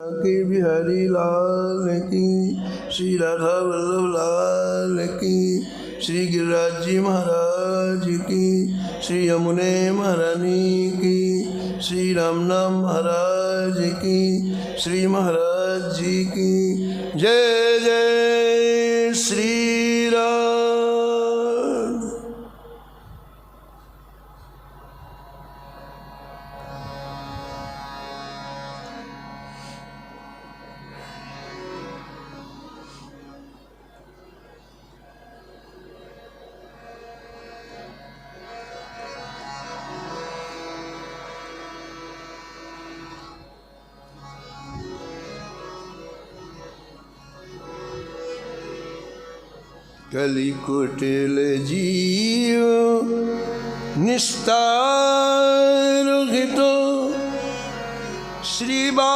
की बिहारी लाल की, श्री राधा वल्लभ लाल की, श्री गिरिराज जी महाराज की, श्री यमुने महारानी की, श्री रामनाम महाराज की, श्री महाराज जी की जय जय श्री राम। कलि कुटिल जीव निस्तार हितो, श्री वाल्मीक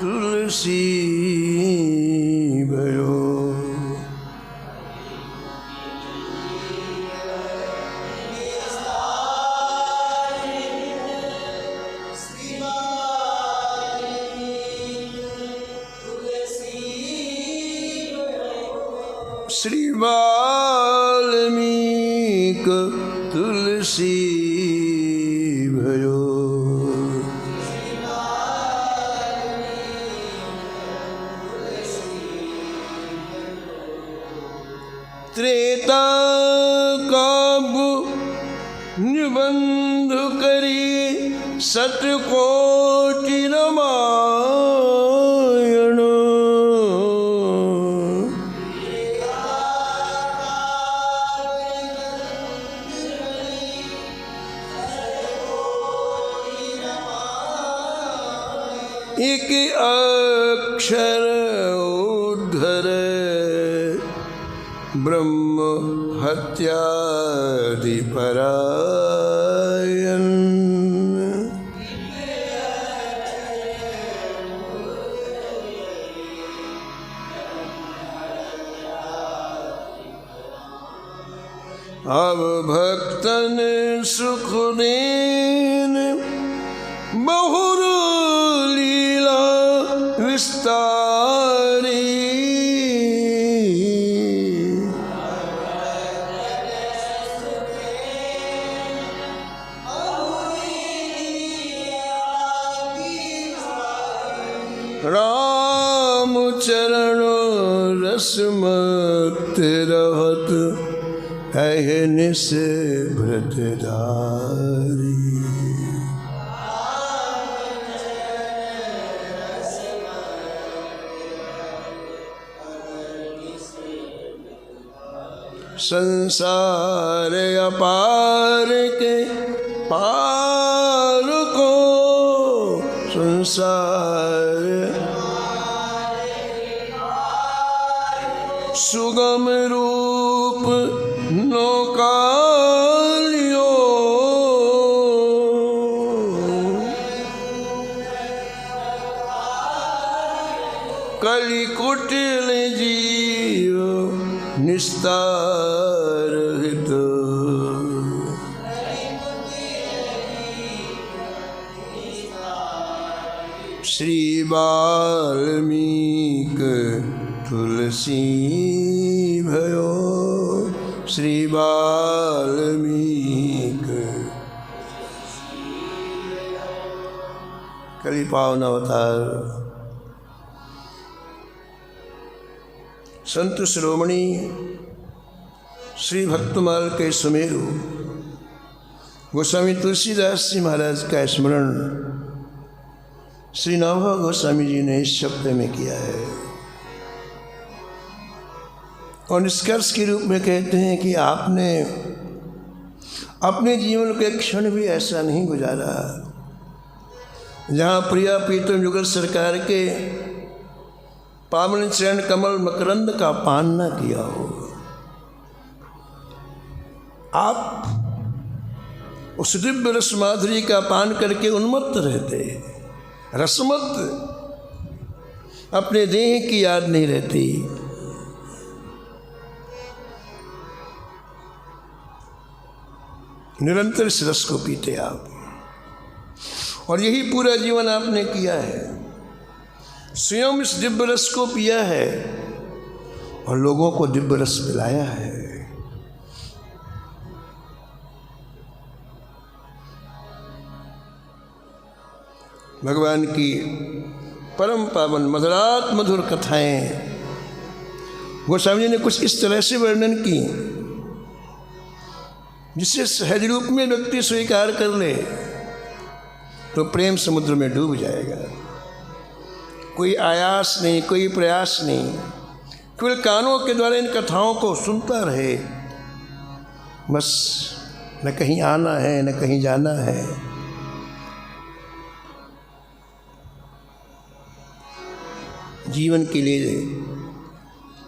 तुलसी भयो। श्री वाल्मीक तुलसी भयो। त्रेता काव्य निबंध करी, सतकोटि रामायण। एक अक्षर उद्धर ब्रह्म हत्यादि परायण। अब भक्तन सुख देन, बहुर लीला विस्तारी। राम चरण रसमत रहत, अहनिस भृतधारी। संसार अपार के पार को, संसार सुगम रूप नौकालियो। कलि कुटिल जीव निस्तार हितो, श्री वाल्मीक तुलसी भयो। श्री वाल्मीक कलि पावन अवतार संत शिरोमणि श्री भक्तमाल के सुमेरु गोस्वामी तुलसीदास जी महाराज का स्मरण श्री नवभा गोस्वामी जी ने इस शब्द में किया है और निष्कर्ष के रूप में कहते हैं कि आपने अपने जीवन के क्षण भी ऐसा नहीं गुजारा जहाँ प्रिया प्रीतम युगल सरकार के पावन चरण कमल मकरंद का पान न किया हो। आप उस दिव्य रस माधुरी का पान करके उन्मत्त रहते, रसमत अपने देह की याद नहीं रहती। निरंतर इस रस को पीते आप। और यही पूरा जीवन आपने किया है, स्वयं इस दिव्य रस को पिया है और लोगों को दिव्य रस पिलाया है। भगवान की परम पावन मधुरात मधुर कथाएं गोस्वामी जी ने कुछ इस तरह से वर्णन की जिसे सहज रूप में व्यक्ति स्वीकार कर ले तो प्रेम समुद्र में डूब जाएगा। कोई आयास नहीं, कोई प्रयास नहीं, केवल कानों के द्वारा इन कथाओं को सुनता रहे, बस न कहीं आना है न कहीं जाना है। जीवन के लिए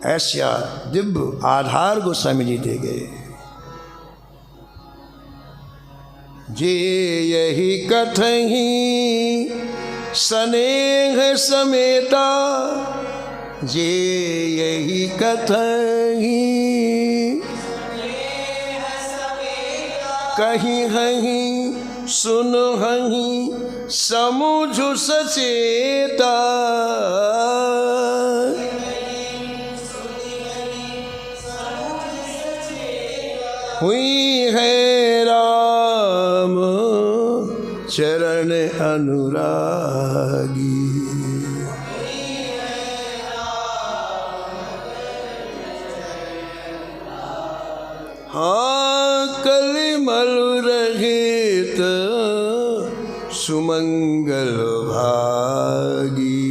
ऐसा दिव्य आधार गोस्वामी जी दे गए। जे यही कथहि स्नेह समेता, जे यही कथहि कहीं हहीं सुन हहीं समुझ सचेता, हुई है राम चरण अनुरागी। हाँ कलिमल रहित सुमंगल भागी,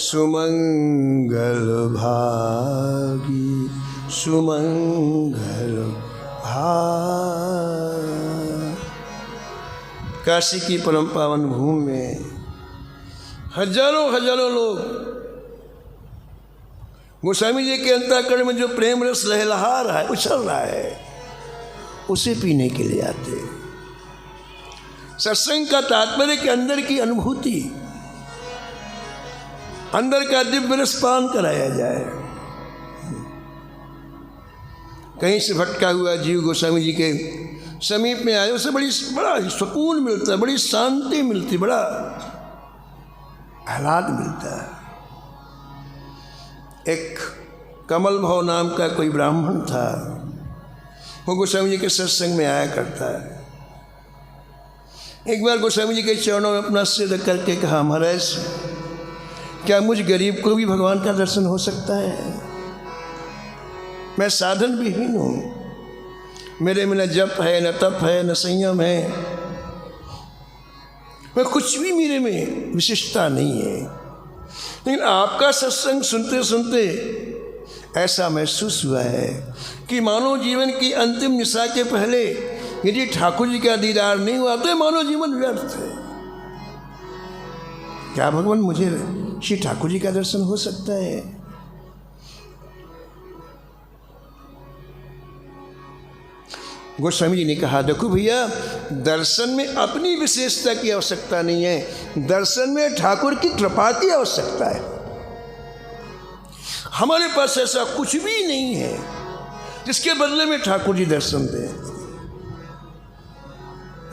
सुमंगल भागी, सुमंगल भागी। काशी की परम पावन भूमि में हजारों हजारों लोग गोस्वामी जी के अंतःकरण में जो प्रेम रस लहलहा रहा है, उछल रहा है, उसे पीने के लिए आते। सत्संग का तात्पर्य के अंदर की अनुभूति, अंदर का दिव्य रस पान कराया जाए। कहीं से भटका हुआ जीव गोस्वामी जी के समीप में आए, उसे बड़ा सुकून मिलता है, बड़ी शांति मिलती, बड़ा आह्लाद मिलता है। एक कमल भाव नाम का कोई ब्राह्मण था, वो गोस्वामी जी के सत्संग में आया करता है। एक बार गोस्वामी जी के चरणों में अपना सिर रख करके कहा, महाराज क्या मुझ गरीब को भी भगवान का दर्शन हो सकता है? मैं साधन विहीन हूँ, मेरे में न जप है, न तप है, न संयम है, मैं कुछ भी मेरे में विशिष्टता नहीं है। लेकिन आपका सत्संग सुनते सुनते ऐसा महसूस हुआ है कि मानव जीवन की अंतिम निशा के पहले यदि ठाकुर जी का दीदार नहीं हुआ तो मानव जीवन व्यर्थ है। क्या भगवान मुझे श्री ठाकुर जी का दर्शन हो सकता है? गोस्वामी जी ने कहा, देखो भैया, दर्शन में अपनी विशेषता की आवश्यकता नहीं है, दर्शन में ठाकुर की कृपा की आवश्यकता है। हमारे पास ऐसा कुछ भी नहीं है जिसके बदले में ठाकुर जी दर्शन दें,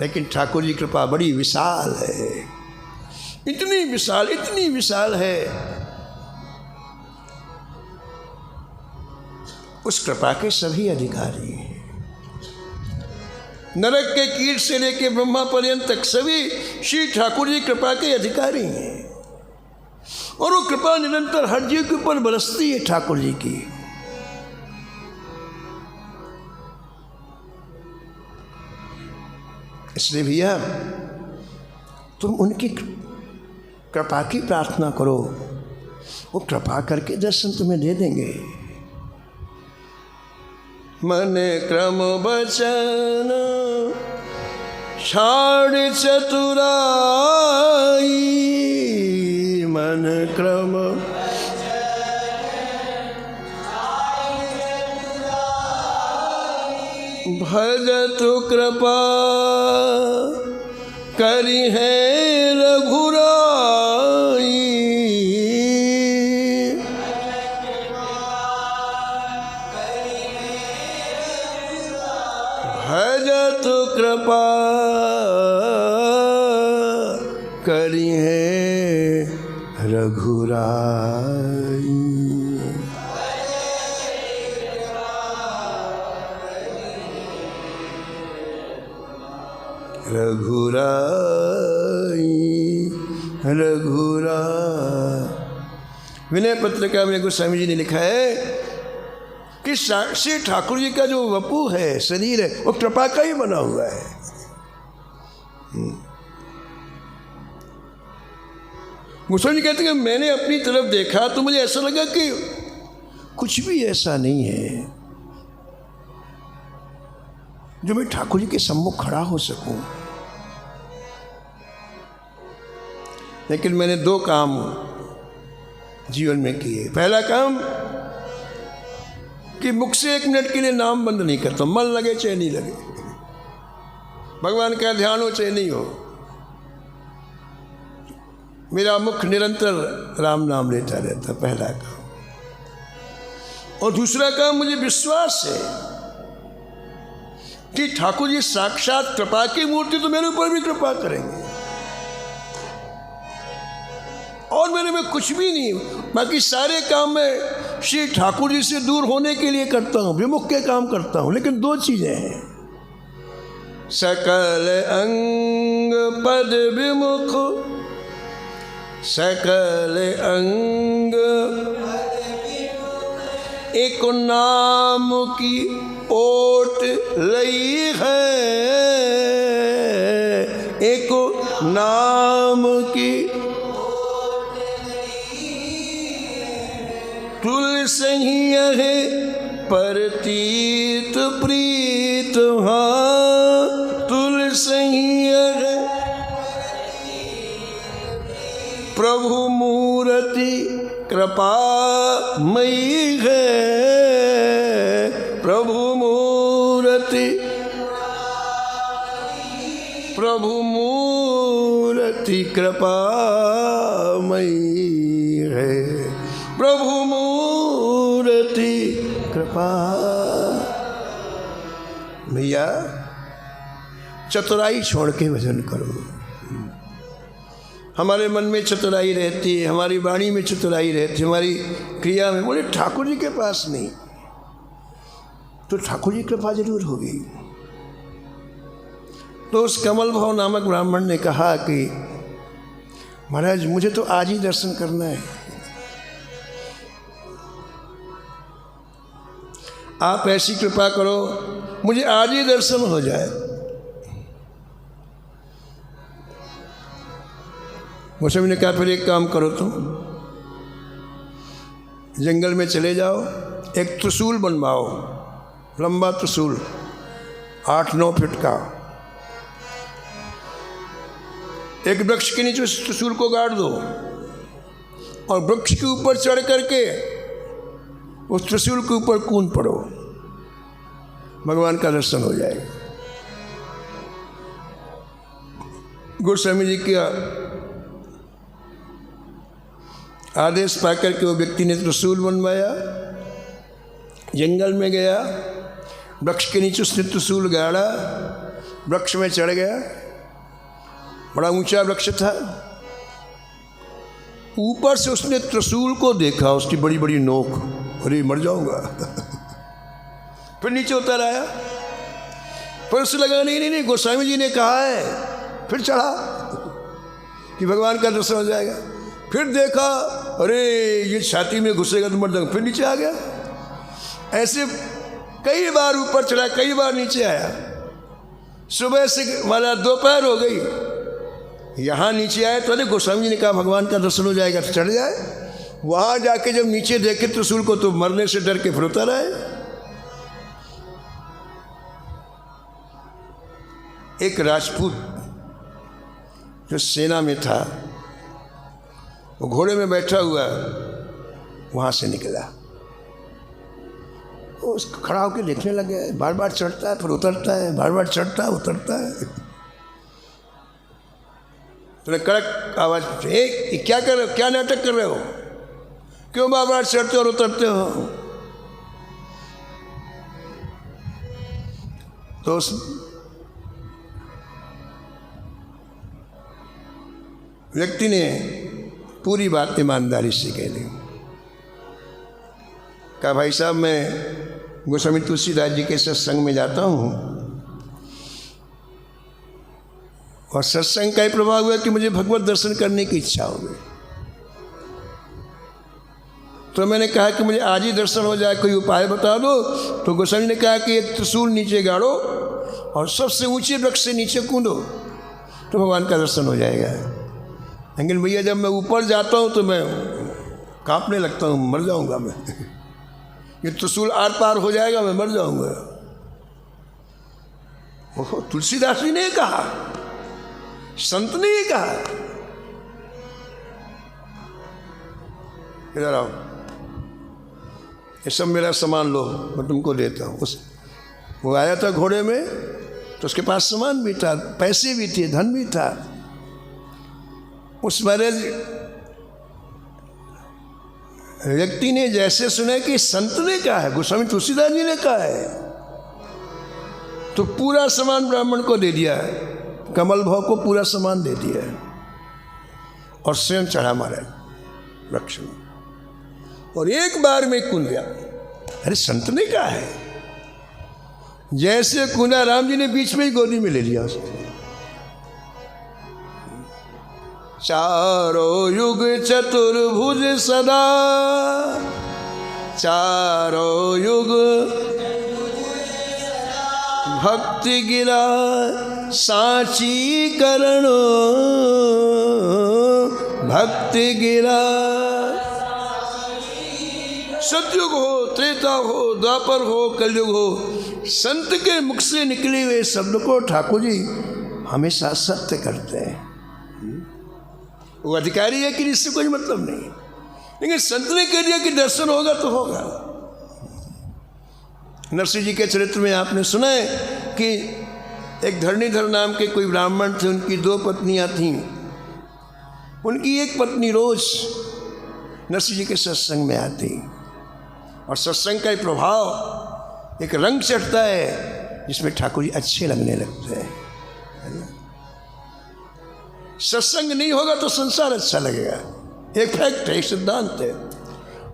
लेकिन ठाकुर जी कृपा बड़ी विशाल है, इतनी विशाल है। उस कृपा के सभी अधिकारी हैं, नरक के कीट से लेके ब्रह्मा पर्यंत तक सभी श्री ठाकुर जी कृपा के अधिकारी हैं, और वो कृपा निरंतर हर जीव के ऊपर बरसती है ठाकुर जी की। इसलिए भैया तुम उनकी कृपा की प्रार्थना करो, वो कृपा करके दर्शन तुम्हें दे देंगे। मन क्रम बचन छाड़ चतुराई, मन क्रम भजतु कृपा करी है रघुराई, भजत कृपा करी है रघुराई। रघुराई रघुराई। विनय पत्रिका में गोस्वामी जी ने लिखा है कि श्री ठाकुर जी का जो वपु है, शरीर है, वो कृपा का ही बना हुआ है। गोस्वामी जी कहते हैं कि मैंने अपनी तरफ देखा तो मुझे ऐसा लगा कि कुछ भी ऐसा नहीं है जो मैं ठाकुर जी के सम्मुख खड़ा हो सकूं। लेकिन मैंने दो काम जीवन में किए। पहला काम कि मुख से 1 मिनट के लिए नाम बंद नहीं करता, मन लगे चाहे नहीं लगे, भगवान का ध्यान हो चाहे नहीं हो, मेरा मुख निरंतर राम नाम लेता रहता। पहला काम। और दूसरा काम, मुझे विश्वास है कि ठाकुर जी साक्षात कृपा की मूर्ति तो मेरे ऊपर भी कृपा करेंगे, और मेरे में कुछ भी नहीं। बाकी सारे काम मैं श्री ठाकुर जी से दूर होने के लिए करता हूँ, विमुख के काम करता हूँ। लेकिन 2 चीजें हैं, सकल अंग पद विमुख, सकल अंग एक नाम की ओट लई है, एक नाम की तुलसी है परतीत प्रीत। हाँ, तुलसी है प्रभु मूर्ति कृपामयी है, प्रभु मूर्ति, प्रभु मूर्ति कृपामयी है, प्रभु मूर्ति कृपा। भैया चतुराई छोड़ के भजन करो। हमारे मन में चतुराई रहती है, हमारी वाणी में चतुराई रहती है, हमारी क्रिया में। बोले ठाकुर जी के पास नहीं, तो ठाकुर जी कृपा जरूर होगी। तो उस कमल भाव नामक ब्राह्मण ने कहा कि महाराज मुझे तो आज ही दर्शन करना है, आप ऐसी कृपा करो मुझे आज ही दर्शन हो जाए। गोस्वामी ने कहा फिर एक काम करो, तुम जंगल में चले जाओ, एक त्रिशूल बनवाओ, लंबा त्रिशूल 8-9 फीट का, एक वृक्ष के नीचे उस त्रिशूल को गाड़ दो, और वृक्ष के ऊपर चढ़ करके उस त्रिशूल के ऊपर कूद पड़ो, भगवान का दर्शन हो जाएगा। गोस्वामी जी का आदेश पाकर के वो व्यक्ति ने त्रिशूल बनवाया, जंगल में गया, वृक्ष के नीचे उसने त्रिशूल गाड़ा, वृक्ष में चढ़ गया, बड़ा ऊंचा वृक्ष था। ऊपर से उसने त्रिशूल को देखा, उसकी बड़ी बड़ी नोक, अरे मर जाऊंगा। फिर नीचे उतर आया, फिर उसे लगा नहीं गोस्वामी जी ने कहा है, फिर चढ़ा कि भगवान का दर्शन हो जाएगा। फिर देखा अरे ये छाती में घुसेगा तो मर जाऊंगा, फिर नीचे आ गया। ऐसे कई बार ऊपर चढ़ा, कई बार नीचे आया। सुबह से माना दोपहर हो गई, यहाँ नीचे आए तो अरे गोस्वामी जी ने कहा भगवान का दर्शन हो जाएगा तो चढ़ जाए। वहाँ जाके जब नीचे देखे त्रिशूल को तो मरने से डर के फिर उतर आए। एक राजपूत जो सेना में था, वो घोड़े में बैठा हुआ वहाँ से निकला, वो उसको खड़ा होकर देखने लगे, बार बार चढ़ता है फिर उतरता है, बार बार चढ़ता है उतरता है। तो कड़क आवाज पूछी, क्या कर रहे हो, क्या नाटक कर रहे हो, क्यों बार बार चढ़ते और उतरते हो? तो उस व्यक्ति ने पूरी बात ईमानदारी से कह दी। कहा भाई साहब, मैं गोस्वामी तुलसीदास जी के सत्संग में जाता हूँ और सत्संग का ही प्रभाव हुआ कि मुझे भगवत दर्शन करने की इच्छा हो गई। तो मैंने कहा कि मुझे आज ही दर्शन हो जाए, कोई उपाय बता दो। तो गोस्वामी ने कहा कि एक त्रिशूल नीचे गाड़ो और सबसे ऊंचे वृक्ष से नीचे कूदो तो भगवान का दर्शन हो जाएगा। लेकिन भैया जब मैं ऊपर जाता हूँ तो मैं कांपने लगता हूँ, मर जाऊँगा मैं। ये त्रिशूल आर पार हो जाएगा, मैं मर जाऊँगा। ओहो, तुलसीदास जी ने कहा, संत ने कहा। इधर आओ, ये सब मेरा सामान लो, मैं तुमको देता हूँ। वो आया था घोड़े में तो उसके पास सामान भी था, पैसे भी थे, धन भी था। उस महाराज व्यक्ति ने जैसे सुना कि संत ने कहा है, गोस्वामी तुलसीदास जी ने कहा है, तो पूरा सामान ब्राह्मण को दे दिया है, कमल भाव को पूरा सामान दे दिया है और स्वयं चढ़ा महाराज वृक्ष में और एक बार में कूद गया। अरे संत ने कहा है। जैसे कूदा, राम जी ने बीच में ही गोदी में ले लिया उसको। चारों युग चतुर्भुज सदा, चारों युग भक्ति गिरा सांची करण, भक्ति गिरा। सतयुग हो, त्रेता हो, द्वापर हो, कलयुग हो, संत के मुख से निकले हुए शब्द को ठाकुर जी हमेशा सत्य करते हैं। वो अधिकारी है कि इससे कोई मतलब नहीं, लेकिन संत ने कह दिया कि दर्शन होगा तो होगा। नरसिंह जी के चरित्र में आपने सुना है कि एक धरणीधर नाम के कोई ब्राह्मण थे, उनकी 2 पत्नियां थीं। उनकी एक पत्नी रोज नरसिंह जी के सत्संग में आती और सत्संग का प्रभाव एक रंग चढ़ता है जिसमें ठाकुर जी अच्छे लगने लगते हैं। सत्संग नहीं होगा तो संसार अच्छा लगेगा, एक फैक्ट है, एक सिद्धांत है।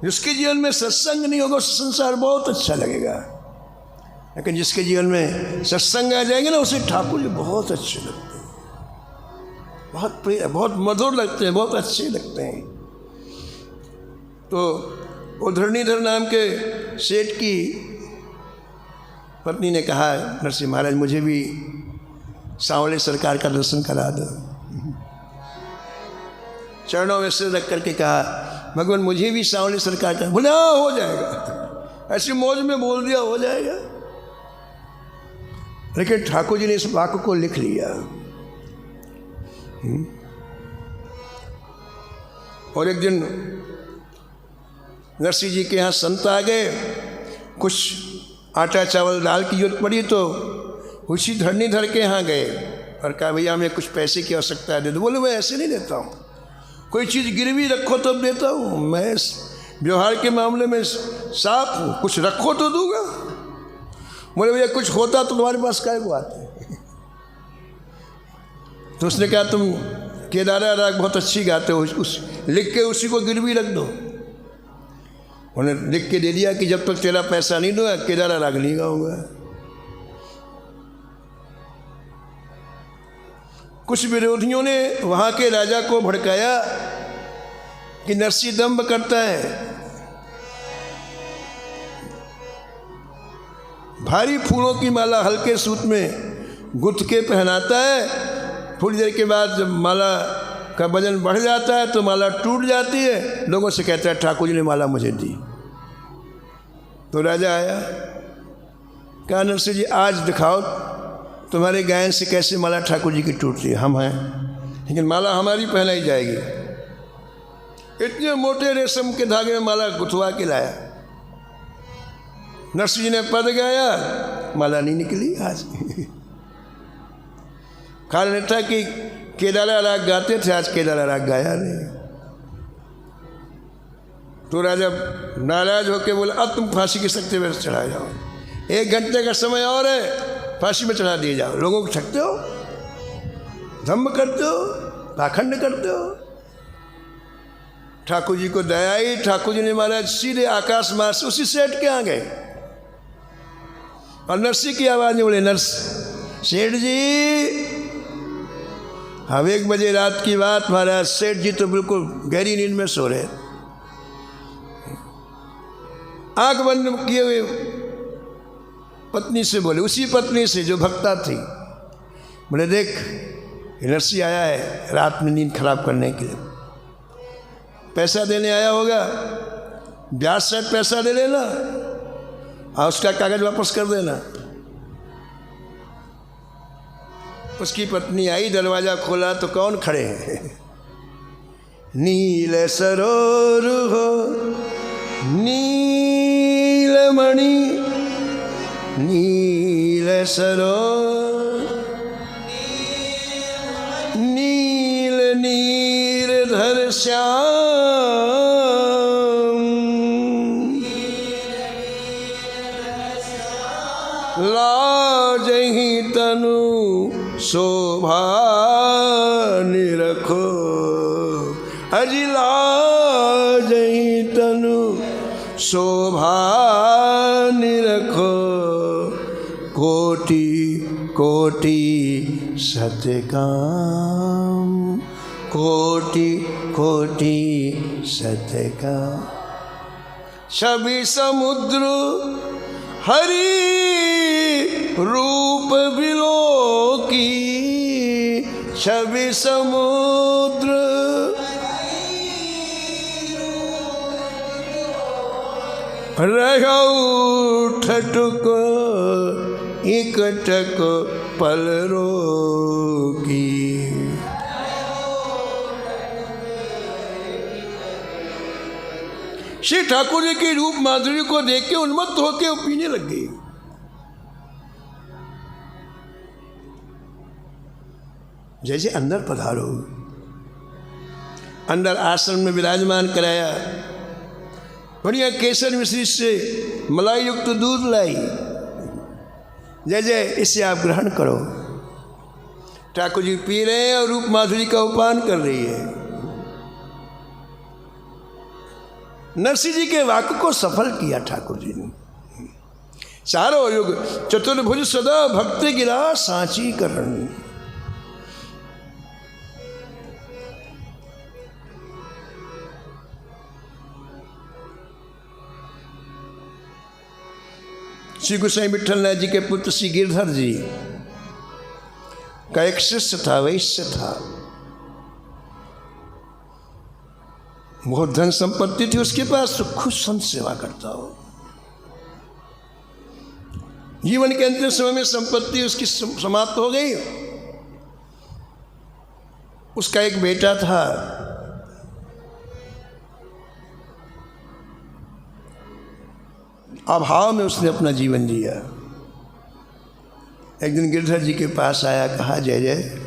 जिसके जीवन में सत्संग नहीं होगा उस संसार बहुत अच्छा लगेगा, लेकिन जिसके जीवन में सत्संग आ जाएंगे ना उसे ठाकुर जी बहुत अच्छे लगते हैं, बहुत प्रिय, बहुत मधुर लगते हैं, बहुत अच्छे लगते हैं। तो वो धरणीधर नाम के सेठ की पत्नी ने कहा, नरसिंह महाराज मुझे भी सांवले सरकार का दर्शन करा दो। चरणों में सिर रख करके कहा, भगवान मुझे भी सांवले सरकार का। बोले हाँ हो जाएगा, ऐसी मौज में बोल दिया हो जाएगा। लेकिन ठाकुर जी ने इस वाक्य को लिख लिया। और एक दिन नरसिंह जी के यहाँ संत आ गए, कुछ आटा चावल दाल की जरूरत पड़ी तो उसी धरणीधर के यहाँ गए और कहा भैया हमें कुछ पैसे की आवश्यकता है, दे दो। बोले मैं ऐसे नहीं देता हूँ, कोई चीज़ गिरवी रखो तब देता हूँ, मैं व्यवहार के मामले में साफ हूँ, कुछ रखो तो दूंगा। बोले भैया कुछ होता तो तुम्हारे पास काय को आते। तो उसने कहा तुम केदारा राग बहुत अच्छी गाते हो, उस लिख के उसी को गिरवी रख दो। उन्हें लिख के दे दिया कि जब तक तेरा पैसा नहीं दूंगा केदारा राग नहीं गाऊंगा। कुछ विरोधियों ने वहाँ के राजा को भड़काया कि नरसिंह दंभ करता है, भारी फूलों की माला हल्के सूत में गुथ के पहनाता है, थोड़ी देर के बाद जब माला का वजन बढ़ जाता है तो माला टूट जाती है, लोगों से कहता है ठाकुर जी ने माला मुझे दी। तो राजा आया, कहा नरसिंह जी आज दिखाओ तुम्हारे गायन से कैसे माला ठाकुर जी की टूटती है। हम हैं, लेकिन माला हमारी पहनाई जाएगी। इतने मोटे रेशम के धागे में माला गुथवा के लाया। नरसिंह जी ने पद गाया, माला नहीं निकली। आज कारण था कि केदारा राग गाते थे, आज केदारा राग गाया नहीं। तो राजा नाराज होकर बोला अब तुम फांसी की सख्ती में चढ़ा जाओ, 1 घंटे का समय और है, फांसी में चढ़ा दिए जाओ। लोगों को ठगते हो, धम्म करते हो, पाखंड करते हो। ठाकुर जी को दया आई, ठाकुर जी ने महाराज सीधे आकाश मार्ग से उसी सेठ के आ गए और नरसी की आवाज में बोले, नर्स सेठ जी, अब 1 बजे रात की बात, महाराज सेठ जी तो बिल्कुल गहरी नींद में सो रहे, आंख बंद किए हुए पत्नी से बोले, उसी पत्नी से जो भक्ता थी, बोले देख नरसी आया है रात में नींद खराब करने के लिए, पैसा देने आया होगा, ब्याज सहित पैसा दे लेना और उसका कागज वापस कर देना। उसकी पत्नी आई, दरवाजा खोला तो कौन खड़े हैं? नील सरोवर हो नीलमणि, नील सरोवर नील नीरधर श्याम, लाजहि तनु शोभा निरखो, अजी लाजहि तनु शोभा निरखो, कोटि कोटि सत्यकाम, कोटि कोटि सत्यकाम। छवि समुद्र हरि रूप बिलोकी, छवि समुद्र रहौ ठटुक इकटक पल रोकी। श्री ठाकुर जी की रूप माधुरी को देख के उन्मत्त होकर पीने लग गई। जैसे अंदर पधारो, अंदर आश्रम में विराजमान कराया, बढ़िया केसर मिश्री से मलाई युक्त दूध लाई, जय जय इसे आप ग्रहण करो। ठाकुर जी पी रहे हैं और रूप माधुरी का उपान कर रही है। नरसिंह जी के वाक्य को सफल किया ठाकुर जी ने। चारों युग चतुर्भुज सदा भक्ति गिरा सांची करण, श्री गोसाई विठलनाथ जी के पुत्र श्री गिरधर जी का एक शिष्य था, वैश्य था, बहुत धन संपत्ति थी उसके पास, तो खुद संत सेवा करता हो। जीवन के अंतिम समय में संपत्ति उसकी समाप्त हो गई। उसका एक बेटा था, अभाव में उसने अपना जीवन जिया। एक दिन गिरधर जी के पास आया, कहा जय जय,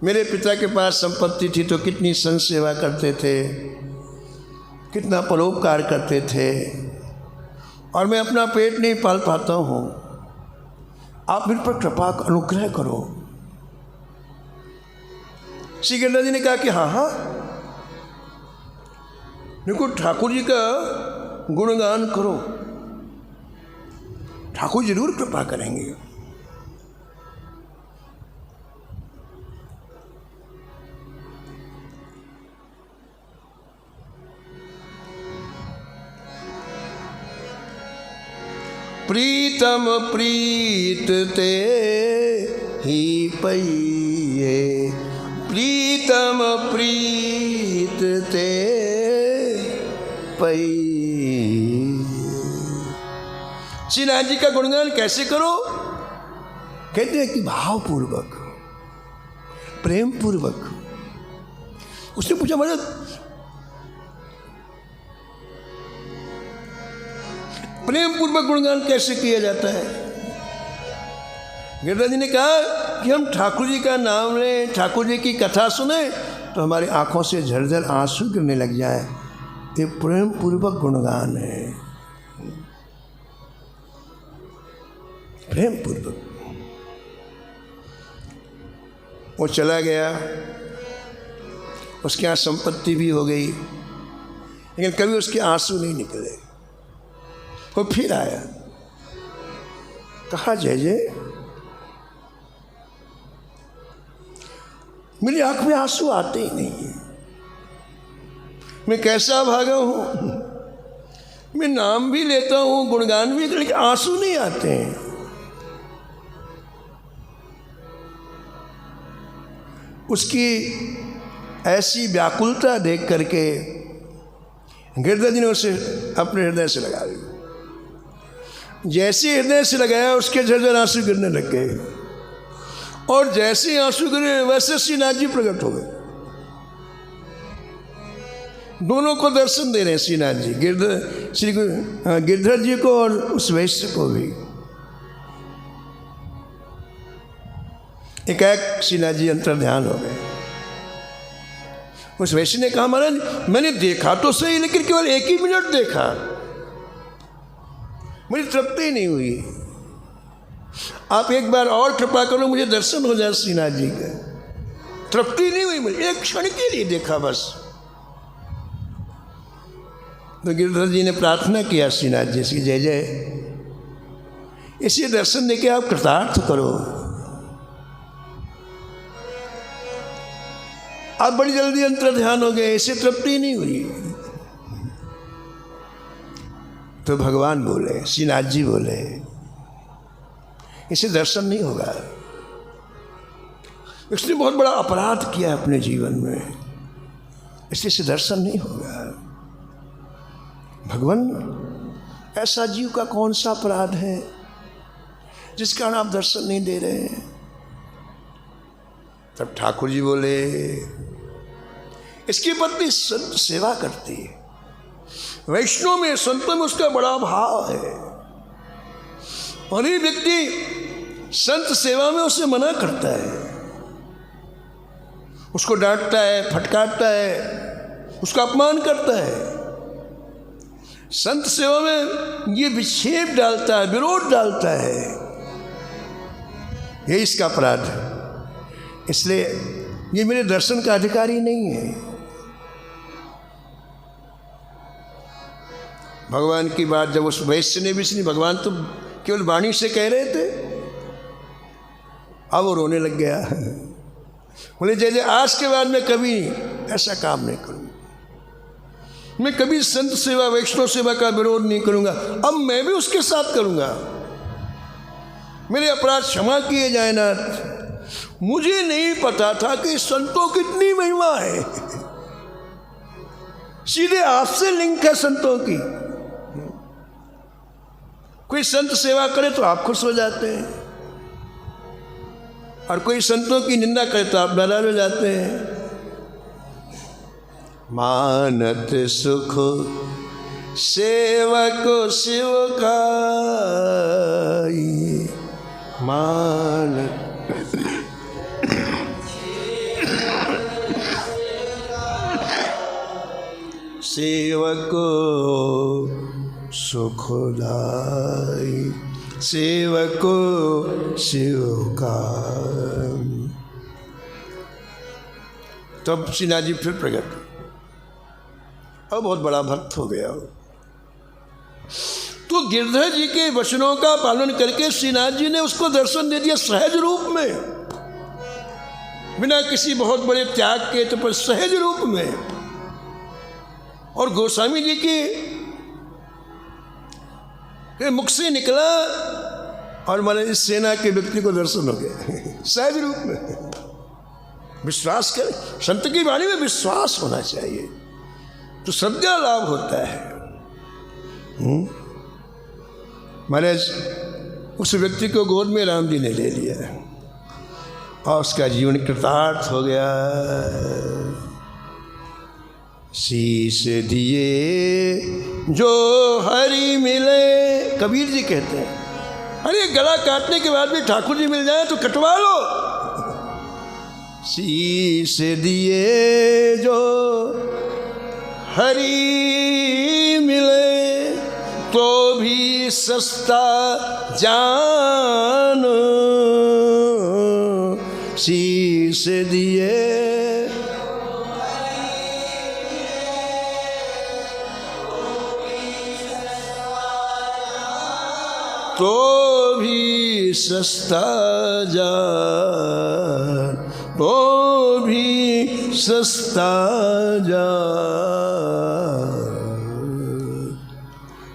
मेरे पिता के पास संपत्ति थी तो कितनी संत सेवा करते थे, कितना परोपकार करते थे, और मैं अपना पेट नहीं पाल पाता हूँ, आप मेरे पर कृपा अनुग्रह करो। श्री गिरधर जी ने कहा कि हाँ हाँ, देखो ठाकुर जी का गुणगान करो, ठाकुर जरूर कृपा करेंगे। प्रीतम प्रीत ते ही पइये, प्रीतम प्रीत ते पइये। श्रीनाथ जी का गुणगान कैसे करो? कहते हैं कि भावपूर्वक, प्रेम पूर्वक। उसने पूछा महाराज प्रेम पूर्वक गुणगान कैसे किया जाता है? गिरधर जी ने कहा कि हम ठाकुर जी का नाम लें, ठाकुर जी की कथा सुने तो हमारी आंखों से झरझर आंसू गिरने लग जाए, ये प्रेम पूर्वक गुणगान है। प्रेम पूर्वक। वो चला गया, उसके यहाँ संपत्ति भी हो गई, लेकिन कभी उसके आंसू नहीं निकले। वो फिर आया, कहा जय जय, मेरी आंख में आंसू आते ही नहीं, मैं कैसा भागा हूं, मैं नाम भी लेता हूं, गुणगान भी, लेकिन आंसू नहीं आते हैं। उसकी ऐसी व्याकुलता देख करके गिरधर जी ने उसे अपने हृदय से लगा लिया। जैसे हृदय से लगाया, उसके झरझर आंसू गिरने लग गए, और जैसे आंसू गिरे वैसे श्रीनाथ जी प्रकट हो गए। दोनों को दर्शन दे रहे हैं श्रीनाथ जी, गिरधर जी को और उस वैश्य को भी। एकाएक श्रीनाथ जी अंतर ध्यान हो गए। उस वैश्य ने कहा, महाराज मैंने देखा तो सही, लेकिन केवल 1 ही मिनट देखा, मुझे तृप्ति नहीं हुई। आप एक बार और कृपा करो, मुझे दर्शन हो जाए श्रीनाथ जी का। तृप्ति नहीं हुई मुझे, 1 क्षण के लिए देखा बस। तो गिरधर जी ने प्रार्थना किया श्रीनाथ जी से, जय जय, इसी दर्शन देके आप कृतार्थ करो। आप बड़ी जल्दी अंतर ध्यान हो गए, इससे तृप्ति नहीं हुई। तो भगवान बोले, श्रीनाथ जी बोले, इसे दर्शन नहीं होगा, इसने बहुत बड़ा अपराध किया अपने जीवन में, इससे दर्शन नहीं होगा। भगवान, ऐसा जीव का कौन सा अपराध है जिस कारण आप दर्शन नहीं दे रहे हैं? तब ठाकुर जी बोले, इसकी पत्नी संत सेवा करती है, वैष्णव में संतों में उसका बड़ा भाव है, और ये व्यक्ति संत सेवा में उसे मना करता है, उसको डांटता है, फटकारता है, उसका अपमान करता है। संत सेवा में ये विक्षेप डालता है, विरोध डालता है, ये इसका अपराध है। इसलिए ये मेरे दर्शन का अधिकारी नहीं है। भगवान की बात जब उस वैश्य ने भी सुनी, भगवान तो केवल वाणी से कह रहे थे, अब वो रोने लग गया। बोले, जय जय, आज के बाद मैं कभी ऐसा काम नहीं करूँगा, मैं कभी संत सेवा वैष्णव सेवा का विरोध नहीं करूँगा, अब मैं भी उसके साथ करूँगा। मेरे अपराध क्षमा किए जाए नाथ। मुझे नहीं पता था कि संतों की इतनी महिमा है, सीधे आपसे लिंक है संतों की। कोई संत सेवा करे तो आप खुश हो जाते हैं, और कोई संतों की निंदा करे तो आप नाराज हो जाते हैं। मानत सुख सेवक शिव का, मानत सेवक सुखदाई, सेवक शिव का। तब श्रीनाथ जी फिर प्रकट, अब बहुत बड़ा भक्त हो गया। तो गिरधर जी के वचनों का पालन करके श्रीनाथ जी ने उसको दर्शन दे दिया सहज रूप में, बिना किसी बहुत बड़े त्याग के, तो पर सहज रूप में। और गोस्वामी जी के मुख से निकला, और माने इस सेना के व्यक्ति को दर्शन हो गए सहज रूप में। विश्वास करें, संत की वाणी में विश्वास होना चाहिए, तो श्रद्धा लाभ होता है। महाराज उस व्यक्ति को गोद में राम जी ने ले लिया, और उसका जीवन कृतार्थ हो गया। शीश दिए जो हरि मिले, कबीर जी कहते हैं। अरे गला काटने के बाद भी ठाकुर जी मिल जाए तो कटवा लो। शीश दिए जो हरि मिले, तो भी सस्ता जान शीश दिए, तो भी सस्ता जान, तो भी सस्ता जान।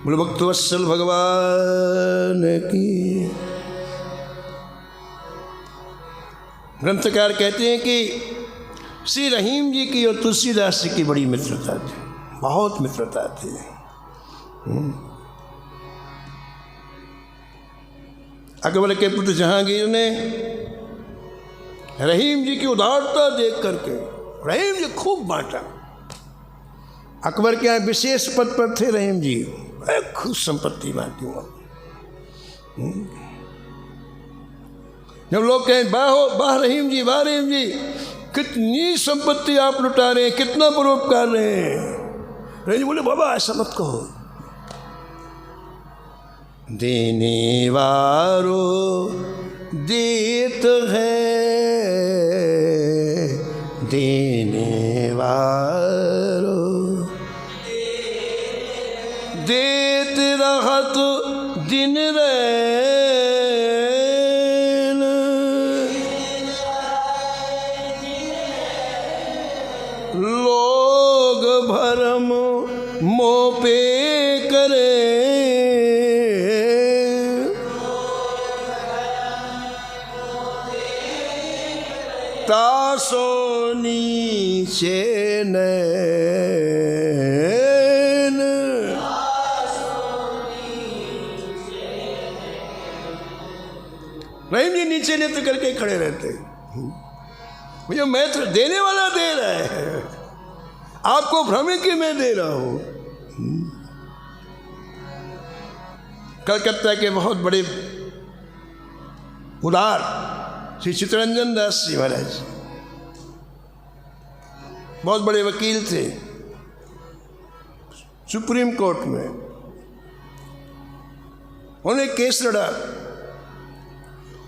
बोलो भक्तवत्सल भगवान की। ग्रंथकार कहते हैं कि श्री रहीम जी की और तुलसीदास जी की बड़ी मित्रता थी, बहुत मित्रता थी। अकबर के पुत्र जहांगीर ने रहीम जी की उदारता देख करके, रहीम जी खूब बांटा। अकबर के यहाँ विशेष पद पर थे रहीम जी, खुद संपत्ति बांटी हुआ। जब लोग कहें वाह रहीम जी, वाह रहीम जी, कितनी संपत्ति आप लुटा रहे हैं, कितना परोपकार रहे हैं। रहीम जी बोले बाबा ऐसा मत कहो, देने वारो देत है, देने वारो देत रहत दिन रैन, लोग भरम मोपे करे, तासो नीचे नैन। रहीम जी नीचे नेत्र करके खड़े रहते, मुझे मैत्र देने वाला दे रहा है, आपको भ्रम है कि मैं दे रहा हूं। कलकत्ता के बहुत बड़े उदार श्री चित्तरंजन दास जी महाराज बहुत बड़े वकील थे सुप्रीम कोर्ट में। उन्होंने केस लड़ा,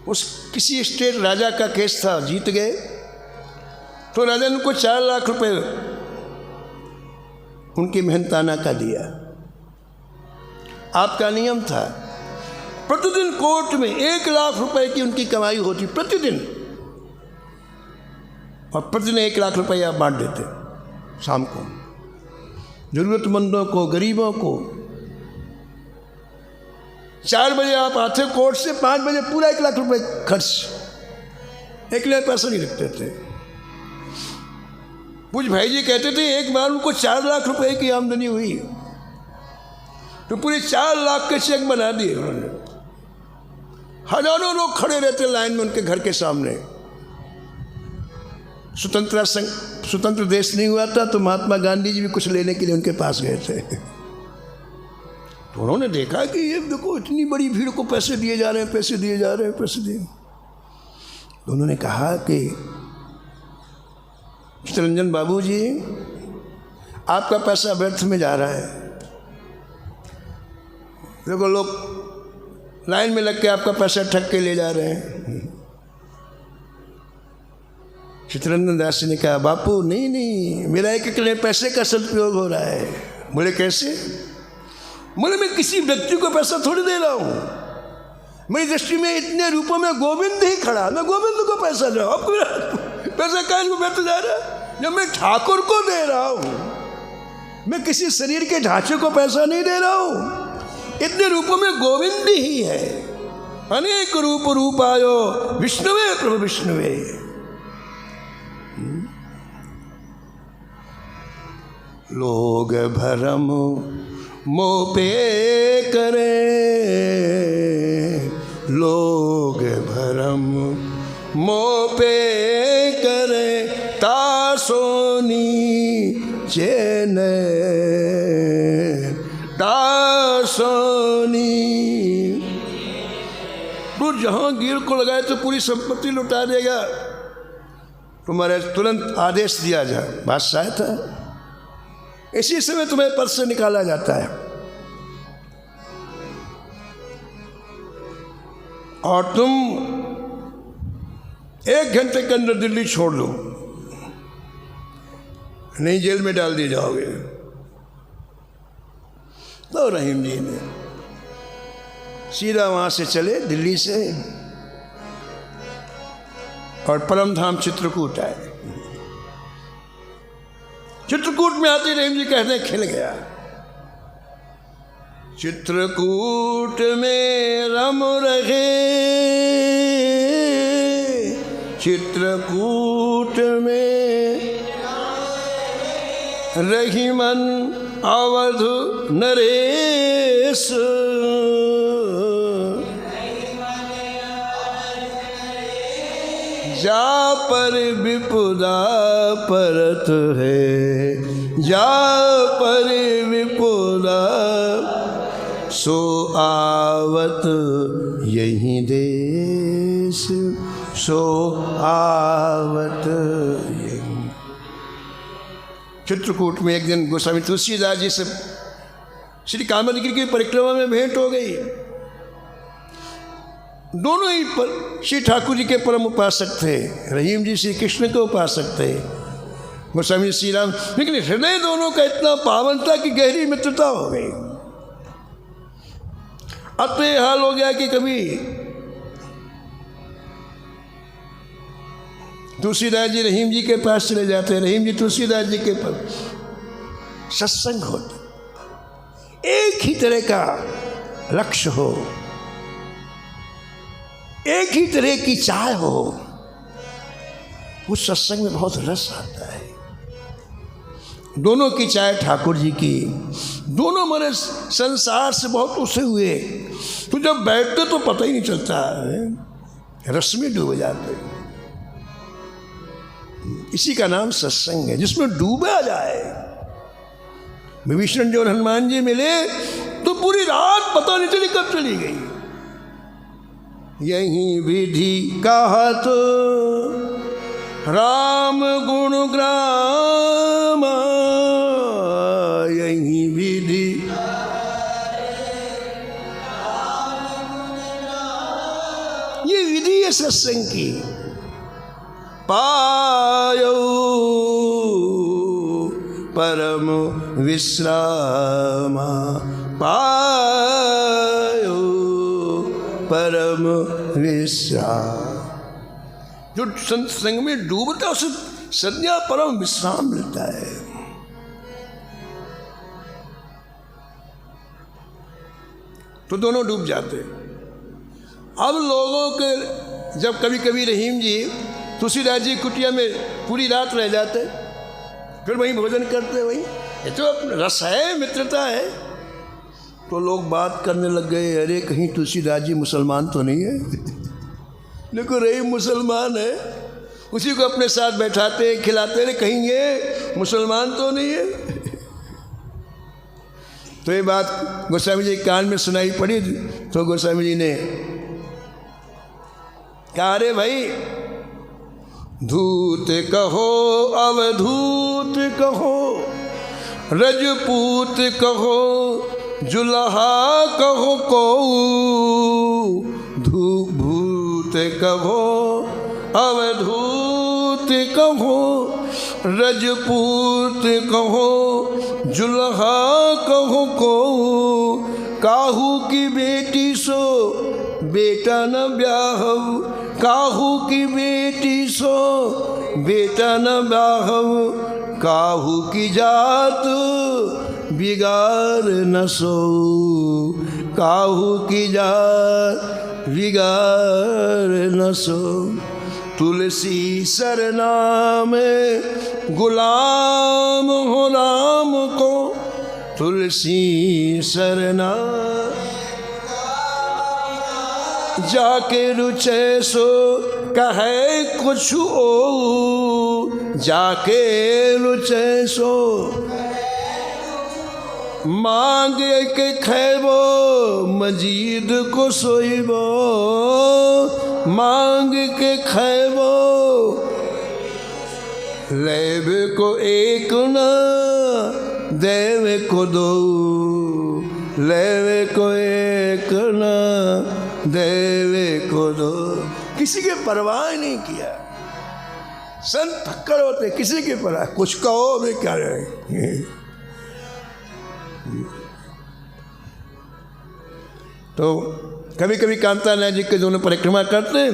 उस किसी स्टेट राजा का केस था, जीत गए तो राजा ने उनको 4 लाख रुपए उनकी मेहनताना का दिया। आपका नियम था प्रतिदिन कोर्ट में 1 लाख रुपए की उनकी कमाई होती प्रतिदिन, और प्रतिदिन 1 लाख रुपए आप बांट देते शाम को जरूरतमंदों को, गरीबों को। 4 बजे आप आते कोर्ट से, 5 बजे पूरा 1 लाख रुपए खर्च, एक लाख पैसा नहीं रखते थे। कुछ भाई जी कहते थे एक बार उनको 4 लाख रुपए की आमदनी हुई तो पूरे 4 लाख के चेक बना दिए उन्होंने। हजारों लोग खड़े रहते लाइन में उनके घर के सामने। स्वतंत्र देश नहीं हुआ था तो महात्मा गांधी जी भी कुछ लेने के लिए उनके पास गए थे। तो उन्होंने देखा कि ये देखो इतनी बड़ी भीड़ को पैसे दिए जा रहे हैं, पैसे दिए जा रहे हैं, पैसे दिए। तो उन्होंने कहा कि चित्तरंजन बाबू जी, आपका पैसा व्यर्थ में जा रहा है। देखो लोग लाइन में लग के आपका पैसा ठग के ले जा रहे हैं। चित्तरंजन दास जी ने कहा बापू नहीं नहीं, मेरा एक पैसे का सदुपयोग हो रहा है। बोले कैसे? बोले मैं किसी व्यक्ति को पैसा थोड़ी दे रहा हूँ, मेरी दृष्टि में इतने रूपों में गोविंद ही खड़ा, मैं गोविंद को पैसा दे रहा हूँ। आपको मेरा पैसा काहे को व्यर्थ जा रहा है? जब मैं ठाकुर को दे रहा हूँ, मैं किसी शरीर के ढांचे को पैसा नहीं दे रहा हूँ। इतने रूपों में गोविंद ही है। अनेक रूप आयो विष्णुवे प्रभु विष्णुवे। लोग भरम मोपे करे, लोग भरम मोपे करे, तासोनी चैन तासोनी। तो जहांगीर को लगाए तो पूरी संपत्ति लुटा देगा। तुम्हारे तुरंत आदेश दिया जाए, बादशाह था, इसी समय तुम्हें पद से निकाला जाता है। और तुम 1 घंटे के अंदर दिल्ली छोड़ दो, नहीं जेल में डाल दिए जाओगे। तो रहीम जी ने सीधा वहां से चले दिल्ली से और परम धाम चित्रकूट आए। चित्रकूट में आते रहीम जी कहते हैं खिल गया। चित्रकूट में रम रहे, चित्रकूट में रही मन अवध नरेश, जा पर विपुदा परत है, जा पर विपुदा सो आवत यही देश, सो आवत यही। चित्रकूट में एक दिन गोस्वामी तुलसीदास जी से श्री कामदगिरि की परिक्रमा में भेंट हो गई। दोनों ही पर श्री ठाकुर जी के परम उपासक थे, रहीम जी श्री कृष्ण के उपासक थे, गोस्वामी श्री राम। लेकिन हृदय दोनों का इतना पावन था कि गहरी मित्रता हो गई। अब तो ये हाल हो गया कि कभी तुलसीदास जी रहीम जी के पास चले जाते हैं, रहीम जी तुलसीदास जी के पास, सत्संग होता, एक ही तरह का लक्ष्य हो, एक ही तरह की चाह हो, उस सत्संग में बहुत रस आता है। दोनों की चाह ठाकुर जी की, दोनों मरे संसार से बहुत उसे हुए, तो जब बैठते तो पता ही नहीं चलता है, रस में डूब जाते। इसी का नाम सत्संग है, जिसमें डूबा जाए। विभीषण जी और हनुमान जी मिले तो पूरी रात पता नहीं चली कब चली गई। यही विधि कहा तो राम गुण ग्राम, यही विधि ये विधि है सत्संग की। पायो परम विश्राम, पायो परम विश्राम। जो सत्संग में डूबता उसे सद्या परम विश्राम मिलता है। तो दोनों डूब जाते। अब लोगों के जब कभी कभी रहीम जी तुलसीदास जी कुटिया में पूरी रात रह जाते, फिर वहीं भोजन करते, वहीं, ये तो रस है, मित्रता है। तो लोग बात करने लग गए, अरे कहीं तुलसीदास जी मुसलमान तो नहीं है? देखो रहीम मुसलमान है, उसी को अपने साथ बैठाते खिलाते, अरे कहीं ये मुसलमान तो नहीं है? तो ये बात गोस्वामी जी कान में सुनाई पड़ी, तो गोस्वामी जी ने कहा, अरे भाई धूत कहो अवधूत कहो, रजपूत कहो जुल्हा कहो को, भूत कहो अवधूत कहो, रजपूत कहो जुल्हा कहो को, काहू की बेटी सो बेटा न ब्याहव, काहू की बेटी सो बेटा न ब्याहव, काहू की जात बिगाड़ न सो, काहू की जात बिगाड़ न सो। तुलसी सरनाम गुलाम हो राम को, तुलसी सरनाम जाके रुचे सो कहे कुछ ओ, जाके रुचे सो मांग के खैबो मजीद को सोइबो, मांग के खैबो लेब को एक न देव को दो, लेव को एक न देवे को दो। किसी के परवाह नहीं किया। संत फक्कर होते, किसी के परवाह, कुछ कहो वे क्या रहे। तो कभी कभी कांतानाथ जी के दोनों परिक्रमा करते हैं,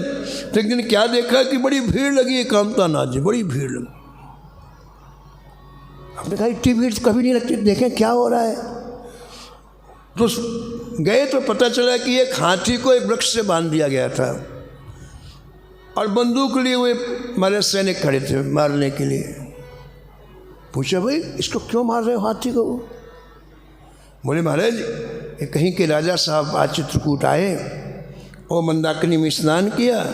तो एक दिन क्या देखा कि बड़ी भीड़ लगी है कांतानाथ जी, बड़ी भीड़ लगी। हमने कहा इतनी भीड़ कभी नहीं लगती, देखें क्या हो रहा है। तो गए तो पता चला कि एक हाथी को एक वृक्ष से बांध दिया गया था और बंदूक लिए हुए हमारे सैनिक खड़े थे मारने के लिए। पूछा भाई इसको क्यों मार रहे हो हाथी को? बोले महाराज ये कहीं के राजा साहब आज चित्रकूट आए, वो मंदाकिनी में स्नान किया,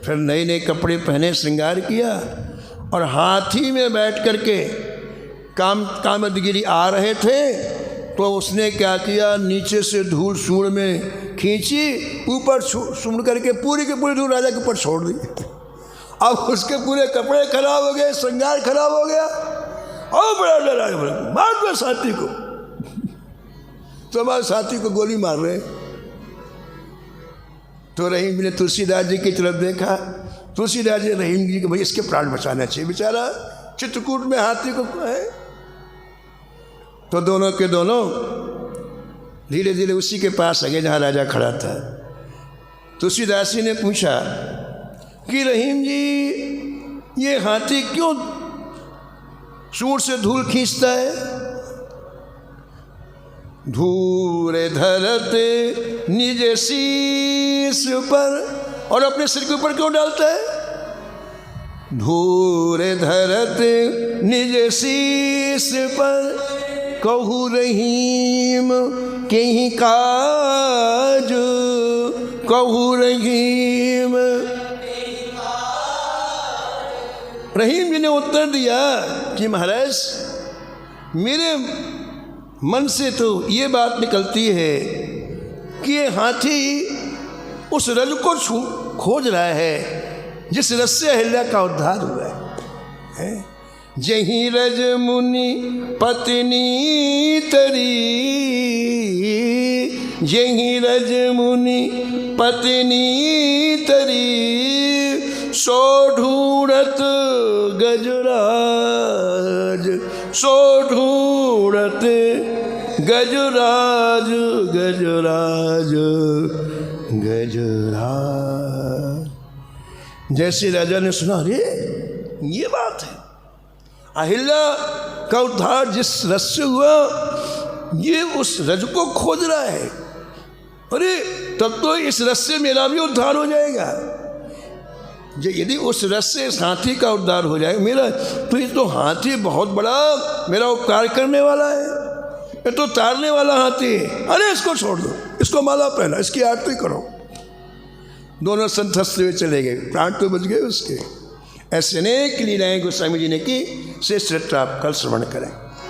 फिर नए नए कपड़े पहने, श्रृंगार किया और हाथी में बैठ करके कामदगिरी आ रहे थे, तो उसने क्या किया, नीचे से धूल सूंड में खींची, ऊपर सूंड करके पूरी की पूरी धूल राजा के ऊपर छोड़ दी। अब उसके पूरे कपड़े खराब हो गए, श्रृंगार खराब हो गया और बड़ा डरा गया, मार दो साथी को। तो हमारे साथी को गोली मार रहे। तो रहीम ने तुलसीदास जी की तरफ देखा। तुलसीदास जी रहीम जी को भाई इसके प्राण बचाना चाहिए, बेचारा चित्रकूट में हाथी को है। तो दोनों के दोनों धीरे धीरे उसी के पास आ गए जहाँ राजा खड़ा था। तुलसीदास जी ने पूछा कि रहीम जी ये हाथी क्यों सूंड से धूल खींचता है? धूल धरते निज शीश पर, और अपने सिर के ऊपर क्यों डालता है? धूल धरते निज शीश पर, कहू रहीम के ही काज, कहू रहीम। रहीम जी ने उत्तर दिया कि महाराज मेरे मन से तो ये बात निकलती है कि ये हाथी उस रज को खोज रहा है जिस रज से अहिल्या का उद्धार हुआ है। जही रज मुनि पत्नी तरी, जही रज मुनि पत्नी तरी, सो ढूंढत गजराज, सो ढूंढत गजराज, गजराज, गजराज। जैसे राजा ने सुना, अरे ये बात है, अहिल्या का उद्धार जिस रज से हुआ ये उस रज को खोज रहा है, अरे तब तो इस रज से मेरा भी उद्धार हो जाएगा। यदि उस रज से इस हाथी का उद्धार हो जाएगा मेरा, तो ये तो हाथी बहुत बड़ा मेरा उपकार करने वाला है, ये तो तारने वाला हाथी है। अरे इसको छोड़ दो, इसको माला पहना, इसकी आरती करो। दोनों संत हंसते हुए चले गए, प्राण तो बच गए उसके। ऐसे अनेक लीलाएं गोस्वामी जी ने की, से श्रेष्ठ आप कल श्रवण करें।